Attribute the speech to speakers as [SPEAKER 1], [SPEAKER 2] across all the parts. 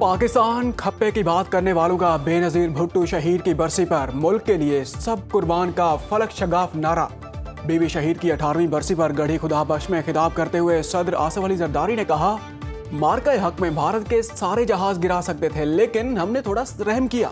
[SPEAKER 1] पाकिस्तान खप्पे की बात करने वालों का बेनजीर भुट्टो शहीद की बरसी पर मुल्क के लिए सब कुर्बान का फलक शगाफ नारा। बीवी शहीद की 18वीं बरसी पर गढ़ी खुदा बख्श में खिताब करते हुए सदर आसिफ अली जरदारी ने कहा, मार्का हक में भारत के सारे जहाज गिरा सकते थे, लेकिन हमने थोड़ा रहम किया।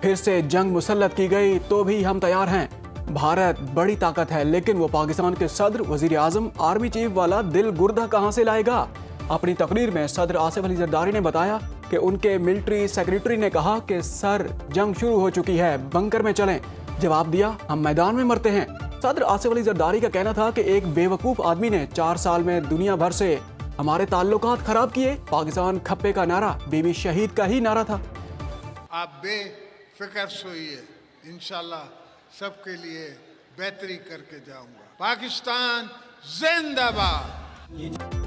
[SPEAKER 1] फिर से जंग मुसल्लत की गई तो भी हम तैयार हैं। भारत बड़ी ताकत है, लेकिन वो पाकिस्तान के सदर, वजीर आजम, आर्मी चीफ वाला दिल गुर्दा कहाँ से लाएगा। अपनी तकरीर में सदर आसिफ अली जरदारी ने बताया कि उनके मिलिट्री सेक्रेटरी ने कहा कि सर, जंग शुरू हो चुकी है, बंकर में चलें। जवाब दिया, हम मैदान में मरते हैं। सदर आसिफ अली जरदारी का कहना था कि एक बेवकूफ आदमी ने 4 साल में दुनिया भर से हमारे ताल्लुकात खराब किए। पाकिस्तान खप्पे का नारा बीवी शहीद का ही नारा था।
[SPEAKER 2] आप बेफिक्र सोइए, इंशाल्लाह सबके लिए बेहतरी करके जाऊंगा। पाकिस्तान जिंदाबाद।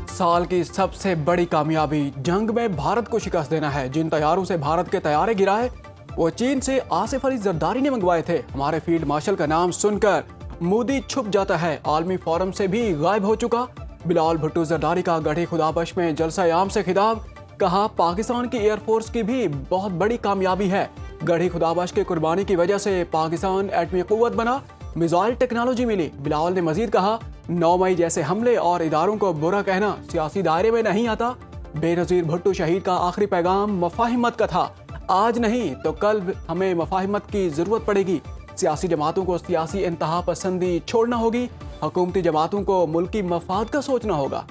[SPEAKER 1] साल की सबसे बड़ी कामयाबी जंग में भारत को शिकस्त देना है। जिन तैयारों से भारत के तैयारे गिराए वो चीन से आसिफ अली जरदारी ने मंगवाए थे। हमारे फील्ड मार्शल का नाम सुनकर मोदी छुप जाता है, आलमी फोरम से भी गायब हो चुका। बिलावल भुट्टो जरदारी का गढ़ी खुदाबख्श में जलसा-ए-आम से खिताब, कहा पाकिस्तान की एयरफोर्स की भी बहुत बड़ी कामयाबी है। गढ़ी खुदाबख्श की कुर्बानी की वजह से पाकिस्तान एटमी कुव्वत बना, मिसाइल टेक्नोलॉजी मिली। बिलावल ने मजीद कहा, 9 मई जैसे हमले और इदारों को बुरा कहना सियासी दायरे में नहीं आता। बेनजीर भुट्टो शहीद का आखिरी पैगाम मफाहिमत का था। आज नहीं तो कल हमें मफाहिमत की जरूरत पड़ेगी। सियासी जमातों को सियासी इंतहा पसंदी छोड़ना होगी, हुकूमती जमातों को मुल्की मफाद का सोचना होगा।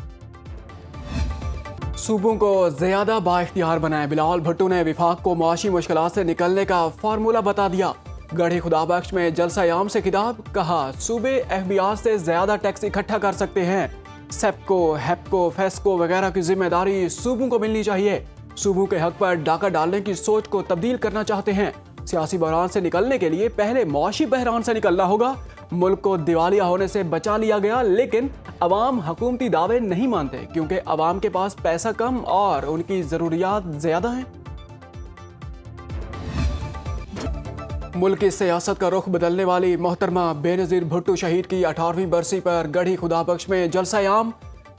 [SPEAKER 1] सूबों को ज्यादा बाइख्तियार बनाए। बिलावल भुट्टो ने विफाक को मुआशी मुश्किलात से निकलने का फार्मूला बता दिया। गढ़ी खुदाबख्श में जलसा-ए-आम से खिताब, कहा सूबे FBI से ज्यादा टैक्स इकट्ठा कर सकते हैं। सेप्को, हेप्को, फेस्को वगैरह की जिम्मेदारी सूबों को मिलनी चाहिए। सूबों के हक पर डाका डालने की सोच को तब्दील करना चाहते हैं। सियासी बहरान से निकलने के लिए पहले मुआशी बहरान से निकलना होगा। मुल्क को दिवालिया होने से बचा लिया गया, लेकिन अवाम हुकूमती दावे नहीं मानते क्योंकि अवाम के पास पैसा कम और उनकी जरूरियात ज्यादा हैं। मुल्क की सियासत का रुख बदलने वाली मोहतरमा बेनजीर भुट्टो शहीद की 18वीं बरसी पर गढ़ी खुदाबख्श में जलसा-ए-आम।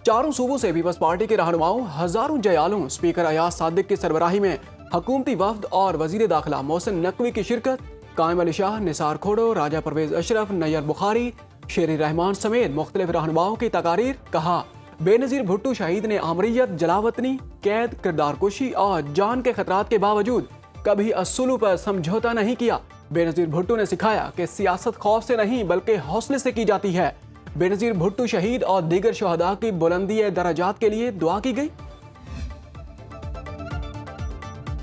[SPEAKER 1] चारों सूबों से पीपल्स पार्टी के रहनुमाओं, हजारों जयालों, स्पीकर अयाज सादिक की सरबराही में हुकूमती वफ्द और वजीर दाखिला मोहसिन नकवी की शिरकत। कायम अली शाह, निसार खोड़ो, राजा परवेज अशरफ, नैयर बुखारी, शेर रहमान समेत मुख्तलिफ रहनुमाओं की तकारीर। कहा बेनजीर भुट्टो शहीद ने आमरीयत, जलावतनी, कैद, किरदार कुशी और जान के खतरात के बावजूद कभी अस्सूलों पर समझौता नहीं किया। बेनजीर भुट्टो ने सिखाया कि सियासत खौफ से नहीं बल्कि हौसले से की जाती है। बेनजीर भुट्टो शहीद और दीगर शहदा की बुलंदी दराजात के लिए दुआ की गई।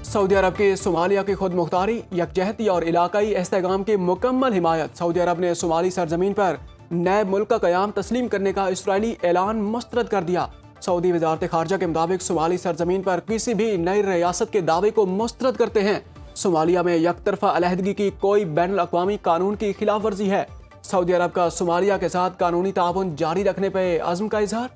[SPEAKER 1] सऊदी अरब की सोमालिया की खुद मुख्तारी, यकजहती और इलाकाई इस्तेहकाम की मुकम्मल हिमायत। सऊदी अरब ने सोमाली सरजमीन पर नए मुल्क का क़याम तस्लीम करने का इसराइली ऐलान मुस्तरद कर दिया। सऊदी वजारत खारजा के मुताबिक सोमाली सरजमीन पर किसी भी नई रियासत के दावे को मुस्तरद करते हैं। सोमालिया में यकतरफा अलहदगी की कोई बैनुल अक़वामी कानून की खिलाफ वर्जी है। सऊदी अरब का सोमालिया के साथ कानूनी ताउन जारी रखने पर अज़्म का इजहार।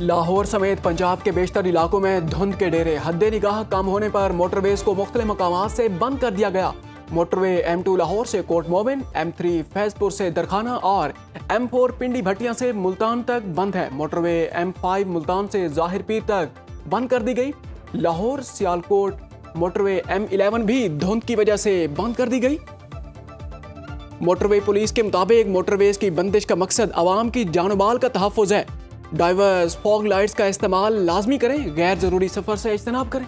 [SPEAKER 1] लाहौर समेत पंजाब के बेशतर इलाकों में धुंध के डेरे। हद्दे निगाह कम होने पर मोटरवेज को मुख्तलिफ मकामात से बंद कर दिया गया। मोटरवे M2 लाहौर से कोट मोमिन, M3 फैजपुर से दरखाना और M4 पिंडी भट्टियां से मुल्तान तक बंद है। मोटरवे M5 मुल्तान से जाहिर पीर तक बंद कर दी गई। लाहौर सियालकोट मोटरवे M11 भी धुंध की वजह से बंद कर दी गई। मोटरवे पुलिस के मुताबिक मोटरवेज की बंदिश का मकसद आवाम की जानोमाल का तहफ़्फ़ुज़ है। ड्राइवर्स फॉग लाइट्स का इस्तेमाल लाजमी करें, गैर जरूरी सफर से इज्तनाब करें।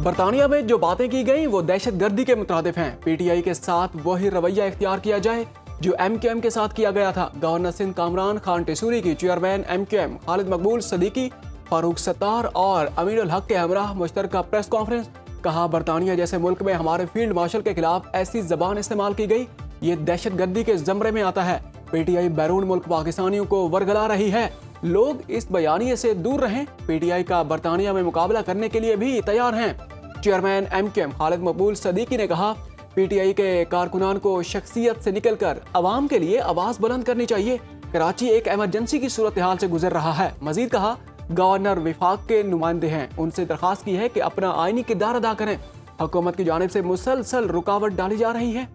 [SPEAKER 1] बरतानिया में जो बातें की गई वो दहशत गर्दी के मुताबिक हैं। PTI के साथ वही रवैया इख्तियार किया जाए जो MQM के साथ किया गया था। गवर्नर सिंध कामरान खान टेसूरी की चेयरमैन MQM खालिद मकबूल सदीकी, फारूक सत्तार और अमीनुल हक के हमरा मुश्तरका प्रेस कॉन्फ्रेंस। कहा बरतानिया जैसे मुल्क में हमारे फील्ड मार्शल के खिलाफ ऐसी जबान इस्तेमाल की गई, ये दहशत गर्दी के जमरे में आता है। PTI बैरून मुल्क पाकिस्तानियों को वरगला रही है। लोग इस बयानिए से दूर रहें। PTI का बरतानिया में मुकाबला करने के लिए भी तैयार हैं। चेयरमैन MQM खालिद मकबूल सदीकी ने कहा PTI के कारकुनान को शख्सियत से निकलकर अवाम के लिए आवाज बुलंद करनी चाहिए। कराची एक इमरजेंसी की सूरत हाल से गुजर रहा है। मजीद कहा गवर्नर विफाक के नुमाइंदे हैं, उनसे दरख्वास्त की है कि अपना आईनी किरदार अदा करें। हुकूमत की जानिब से मुसलसल रुकावट डाली जा रही है।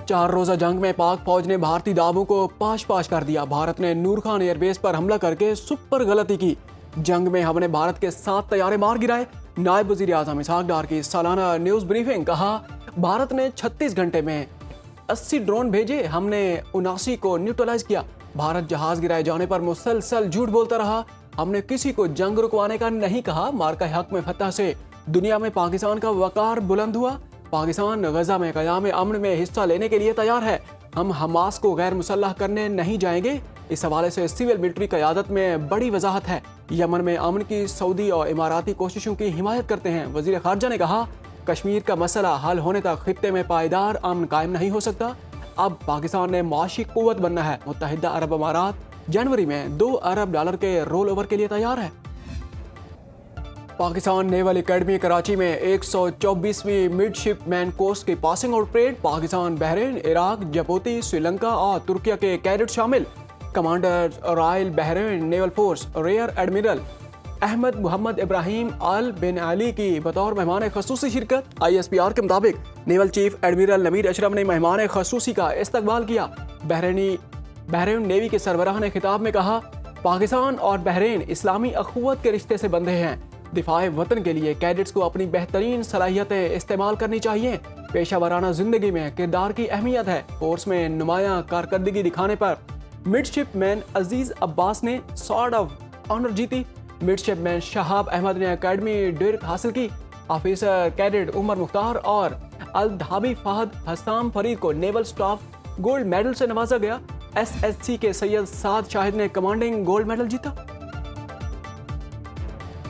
[SPEAKER 1] 4 रोजा जंग में पाक फौज ने भारतीय दावों को पाश कर दिया। भारत ने नूर खान एयरबेस पर हमला करके सुपर गलती की। जंग में हमने भारत के 7 तैयारे मार गिराए। नायब वजीर आजम इसहाक डार की सालाना न्यूज ब्रीफिंग। कहा, भारत ने 36 घंटे में 80 ड्रोन भेजे, हमने 79 को न्यूट्रलाइज किया। भारत जहाज गिराए जाने पर मुसलसल झूठ बोलता रहा। हमने किसी को जंग रुकवाने का नहीं कहा। मार्का हक में फतह से दुनिया में पाकिस्तान का वकार बुलंद हुआ। पाकिस्तान गजा में क़याम अमन में हिस्सा लेने के लिए तैयार है। हम हमास को गैर मुसल्लह करने नहीं जाएंगे। इस हवाले से सिविल मिलिट्री क़यादत में बड़ी वजाहत है। यमन में अमन की सऊदी और इमाराती कोशिशों की हिमायत करते हैं। वज़ीर ख़ारजा ने कहा, कश्मीर का मसला हल होने तक खित्ते में पायदार अमन कायम नहीं हो सकता। अब पाकिस्तान ने माशी कुव्वत बनना है। मुत्तहिदा अरब अमारात जनवरी में $2 अरब के रोल ओवर के लिए तैयार है। पाकिस्तान नेवल एकेडमी कराची में 124वीं मिडशिपमैन कोर्स की passing out parade. Pakistan, Bahrain, Iraq, Djibouti, Sri Lanka और तुर्की के कैडेट शामिल। Commander royal Bahrain naval force rear admiral Ahmed Mohammed Ibrahim Al Bin Ali की बतौर मेहमान खसूसी शिरकत। ISPR के मुताबिक नेवल चीफ एडमिरल नमीर अशरफ ने मेहमान खसूसी का इस्तकबाल किया। बहरीन नेवी के सरबराह ने खिताब में कहा, पाकिस्तान और बहरीन इस्लामी अखुवत के रिश्ते से बंधे हैं। दिफाए वतन के लिए कैडेट्स को अपनी बेहतरीन सलाहियतें इस्तेमाल करनी चाहिए। पेशा वराना जिंदगी में किरदार की अहमियत है। कोर्स में नुमाया कारकर्दगी दिखाने पर मिडशिपमैन अजीज अब्बास ने सॉर्ड ऑफ ऑनर जीती। मिडशिपमैन शहाब अहमद ने एकेडमी डिर्क हासिल की। ऑफिसर कैडेट उमर मुख्तार और अल धाबी फहद हसाम फरीद को नेवल स्टाफ गोल्ड मेडल से नवाजा गया। SSC के सैयद साद शाहिद ने कमांडिंग गोल्ड मेडल जीता।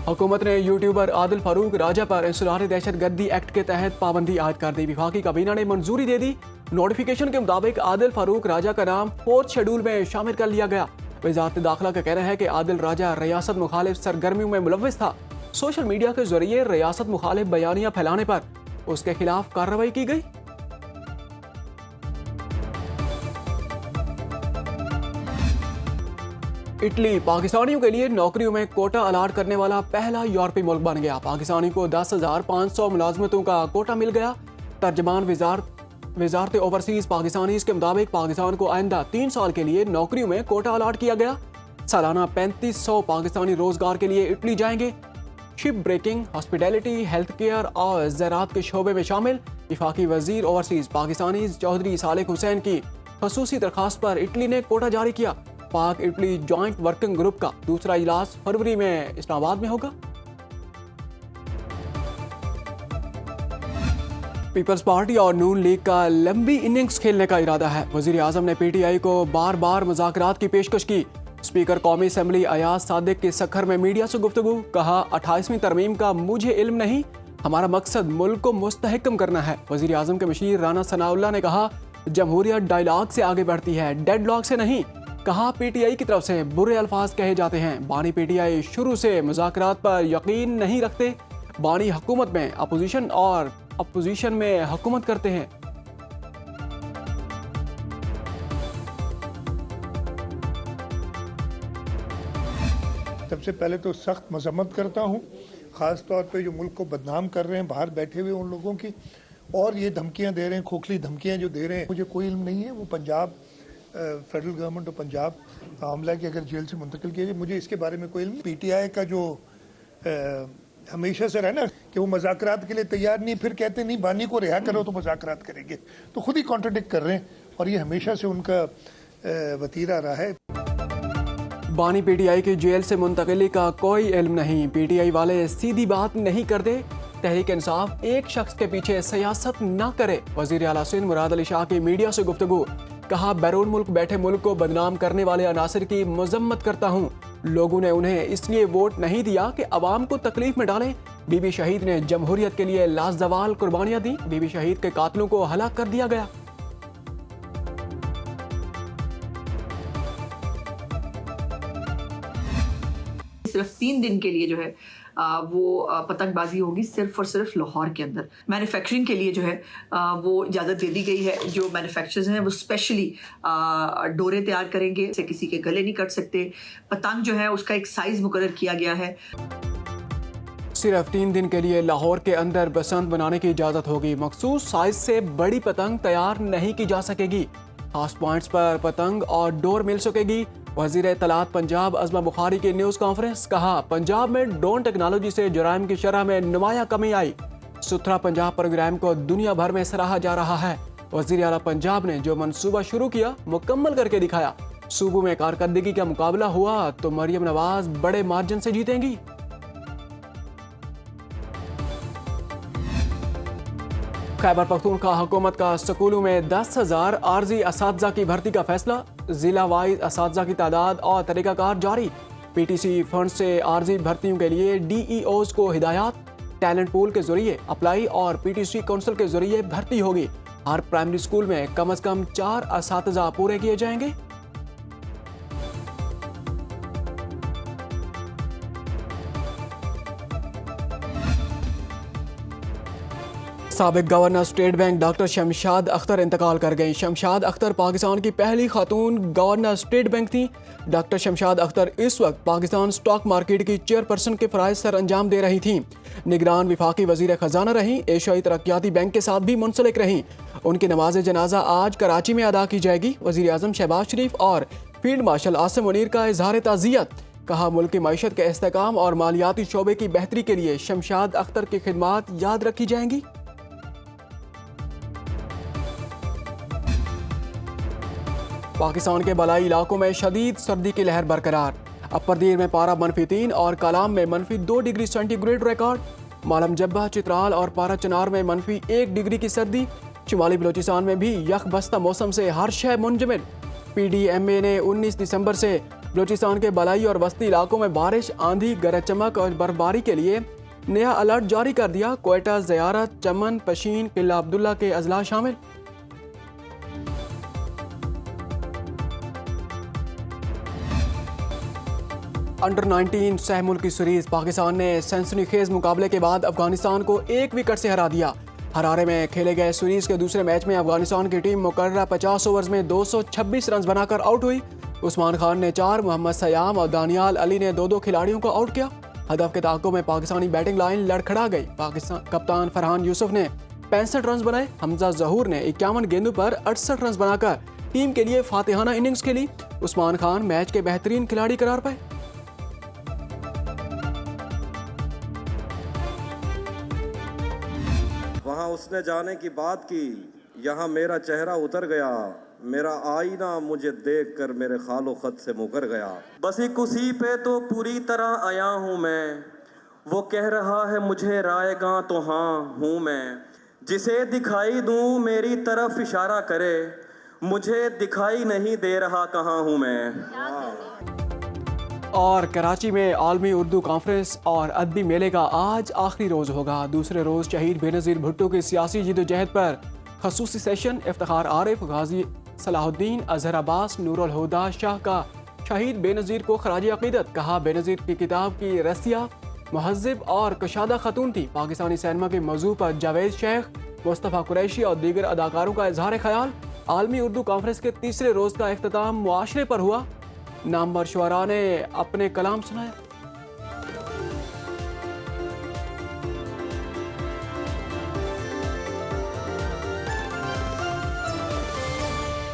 [SPEAKER 1] हुकूमत ने यूट्यूबर आदिल फारूक राजा पर इंसदार दहशतगर्दी एक्ट के तहत पाबंदी आयद कर दी। वफाकी काबीना ने मंजूरी दे दी। नोटिफिकेशन के मुताबिक आदिल फारूक राजा का नाम 4th शेड्यूल में शामिल कर लिया गया। वजारत दाखिला का कहना है कि आदिल राजा रियासत मुखालिफ सरगर्मियों में मुलव्विस था। सोशल मीडिया के जरिए रियासत मुखालिफ बयानियां फैलाने पर उसके खिलाफ कार्रवाई की गई। इटली पाकिस्तानियों के लिए नौकरियों में कोटा अलाट करने वाला पहला यूरोपीय मुल्क बन गया। पाकिस्तानी को 10,500 मुलाजमतों का कोटा मिल गया। तर्जमान वजारत ओवरसीज पाकिस्तानीज के मुताबिक पाकिस्तान को आइंदा 3 साल के लिए नौकरियों में कोटा अलाट किया गया। सालाना 3500 पाकिस्तानी रोजगार के लिए इटली जाएंगे। Ship breaking, hospitality, health care और ज़राअत के शोबे में शामिल। वफाकी वजीर ओवरसीज पाकिस्तानी चौधरी सालिक हुसैन की खसूसी दरखास्त पर इटली ने कोटा जारी किया। पाक इटली जॉइंट वर्किंग ग्रुप का दूसरा इजलास फरवरी में इस्लामाबाद में होगा। पीपल्स पार्टी और नून लीग का लंबी इनिंग्स खेलने का इरादा है। वजीर आजम ने PTI को बार बार मुज़ाकरात की पेशकश की। स्पीकर कौमी असम्बली अयाज सादिक के सखर में मीडिया से गुफ्तगू। कहा, 28वीं तरमीम का मुझे इल्म नहीं, हमारा मकसद मुल्क को मुस्तहकम करना है। वजीर आजम के मशीर राना सनाउल्लाह ने कहा, जमहूरियत डायलॉग से आगे बढ़ती है, डेडलॉग से नहीं। कहा, PTI की तरफ से बुरे अल्फाज कहे जाते हैं। बानी PTI शुरू से मुज़ाकरात पर यकीन नहीं रखते। बानी हुकूमत में अपोजिशन और अपोजिशन में हुकूमत करते हैं।
[SPEAKER 3] सबसे पहले तो सख्त मजम्मत करता हूँ, ख़ास तौर पे जो मुल्क को बदनाम कर रहे हैं बाहर बैठे हुए उन लोगों की, और ये धमकियाँ दे रहे हैं, खोखली धमकियाँ जो दे रहे हैं। मुझे कोई इल्म नहीं है वो पंजाब फेडरल गवर्नमेंट और पंजाब आमला की अगर जेल से मुंतकिल किया जाए, मुझे इसके बारे में कोई इल्म। PTI का जो हमेशा से रहा ना कि वो मुज़ाकरात के लिए तैयार नहीं, फिर कहते नहीं बानी को रिहा करो तो मुज़ाकरात करेंगे, तो खुद ही कॉन्ट्रडिक्ट कर रहे हैं, और ये हमेशा से उनका वतीरा रहा है।
[SPEAKER 1] बानी PTI की जेल से मुंतकिली का कोई इल्म नहीं। PTI वाले सीधी बात नहीं करते। तहरीक इंसाफ एक शख्स के पीछे सियासत न करे। वज़ीर आला सिंध मुराद अली शाह की मीडिया से गुफ्तगू। कहा, बैरून मुल्क बैठे मुल्क को बदनाम करने वाले अनासिर की मजम्मत करता हूँ। लोगों ने उन्हें इसलिए वोट नहीं दिया कि अवाम को तकलीफ में डालें। बीबी शहीद ने जमहूरियत के लिए लाजवाल कुर्बानियां दी। बीबी शहीद के कातलों को हलाक कर दिया गया।
[SPEAKER 4] सिर्फ 3 दिन के लिए जो है वो पतंगबाजी होगी सिर्फ और सिर्फ लाहौर के अंदर। मैन्युफैक्चरिंग के लिए जो है वो इजाज़त दे दी गई है। जो मैन्युफैक्चरर्स हैं वो स्पेशली डोरे तैयार करेंगे, से किसी के गले नहीं कट सकते। पतंग जो है उसका एक साइज़ मुकर्रर किया गया है।
[SPEAKER 1] सिर्फ 3 दिन के लिए लाहौर के अंदर बसंत बनाने की इजाज़त होगी। मखसूस साइज से बड़ी पतंग तैयार नहीं की जा सकेगी। खास पॉइंट्स पर पतंग और डोर मिल सकेगी। वज़ीर इत्तलात पंजाब अज़मा बुखारी की न्यूज़ कॉन्फ्रेंस। कहा, पंजाब में ड्रोन टेक्नोलॉजी से जुराइम की शरह में नुमाया कमी आई। सुथरा पंजाब प्रोग्राम को दुनिया भर में सराहा जा रहा है। वज़ीर आला पंजाब ने जो मंसूबा शुरू किया मुकम्मल करके दिखाया। सूबों में कारकर्दगी का मुकाबला हुआ तो मरियम नवाज बड़े मार्जिन से जीतेंगी। खैबर पख्तूनख्वा हुकूमत का स्कूलों में 10,000 आर्जी असातिज़ा की भर्ती का फैसला। जिला वाइज असातिज़ा की तादाद और तरीकाकार जारी। PTC फंड से आर्जी भर्तियों के लिए DEOs को हिदायत। टैलेंट पूल के जरिए अप्लाई और PTC काउंसिल के जरिए भर्ती होगी। हर प्राइमरी स्कूल में कम से कम 4 असातिज़ा पूरे किए जाएंगे। साबिक governor state bank doctor Shamshad Akhtar इंतकाल कर गईं। शमशाद अख्तर पाकिस्तान की पहली खातून गवर्नर स्टेट बैंक थी। डॉक्टर शमशाद अख्तर इस वक्त पाकिस्तान स्टॉक मार्केट की चेयरपर्सन के फ़राइज़ सर अंजाम दे रही थीं। निगरान विफाकी वज़ीर ख़जाना रहीं। एशियाई तरक्याती बैंक के साथ भी मुंसलिक रहीं। उनकी नमाज जनाजा आज कराची में अदा की जाएगी। वज़ीर आज़म शहबाज शरीफ और फील्ड मार्शल आसिम मुनीर का इजहार ताज़ियत। कहा, मुल्क की मईशत के इस्तेहकाम और मालियाती शोबे की बेहतरी के लिए शमशाद अख्तर की खिदमात याद रखी जाएंगी। पाकिस्तान के बलाई इलाकों में शदीद सर्दी की लहर बरकरार। अपर दीर में पारा -3 और कलाम में -2 डिग्री सेंटीग्रेड रिकॉर्ड। मालम जब्बा, चित्राल और पारा चनार में -1 डिग्री की सर्दी। शुमाली बलोचिस्तान में भी यख बस्ता मौसम से हर शय मुंजमद। PDMA ने 19 दिसंबर से बलोचिस्तान के बलाई और वस्ती इलाकों में बारिश, आंधी, गरज चमक और बर्फबारी के लिए नया अलर्ट जारी कर दिया। कोयटा, ज़ियारत, चमन, पशीन, किला अब्दुल्ला के अजला शामिल। अंडर 19 सह मुल्की सीरीज पाकिस्तान ने सनसनीखेज मुकाबले के बाद अफगानिस्तान को 1 विकेट से हरा दिया। हरारे में खेले गए सीरीज के दूसरे मैच में अफगानिस्तान की टीम मुकर्ररा 50 ओवर्स में 226 रन बनाकर आउट हुई। उस्मान खान ने 4, मोहम्मद सयाम और दानियाल अली ने 2-2 खिलाड़ियों को आउट किया। हदफ के ताक़ुब में पाकिस्तानी बैटिंग लाइन लड़खड़ा गई। पाकिस्तान कप्तान फरहान यूसुफ ने 65 रन बनाए। हमजा जहूर ने 51 गेंदों पर 68 रन बनाकर टीम के लिए फातिहाना इनिंग्स खेली। उस्मान खान मैच के बेहतरीन खिलाड़ी करार पाए।
[SPEAKER 5] वहाँ उसने जाने की बात की, यहाँ मेरा चेहरा उतर गया। मेरा आईना मुझे देखकर मेरे खालो खत से मुकर गया।
[SPEAKER 6] बस एक उसी पे तो पूरी तरह आया हूँ मैं, वो कह रहा है मुझे रायगा तो हाँ हूँ मैं। जिसे दिखाई दूँ मेरी तरफ इशारा करे, मुझे दिखाई नहीं दे रहा कहाँ हूँ मैं।
[SPEAKER 1] और कराची में आलमी उर्दू कॉन्फ्रेंस और अदबी मेले का आज आखिरी रोज़ होगा। दूसरे रोज़ शहीद बेनज़ीर भुट्टो की सियासी जिदोजहद पर खसूसी सेशन। इफ्तिखार आरिफ, गाजी सलाहुद्दीन, अजहर अब्बास, नूरुल हुदा शाह का शहीद बेनज़ीर को खराज अक़ीदत। कहा, बेनज़ीर की किताब की रसिया महज़िब और कशादा खतून थी। पाकिस्तानी सिनेमा के मौजू पर जावेद शेख, मुस्तफ़ा कुरैशी और दीगर अदाकारों का इजहार ख्याल। आलमी उर्दू कॉन्फ्रेंस के तीसरे रोज़ का इख्तिताम मुआशरे पर हुआ। नामवर शुअरा ने अपने कलाम सुनाया।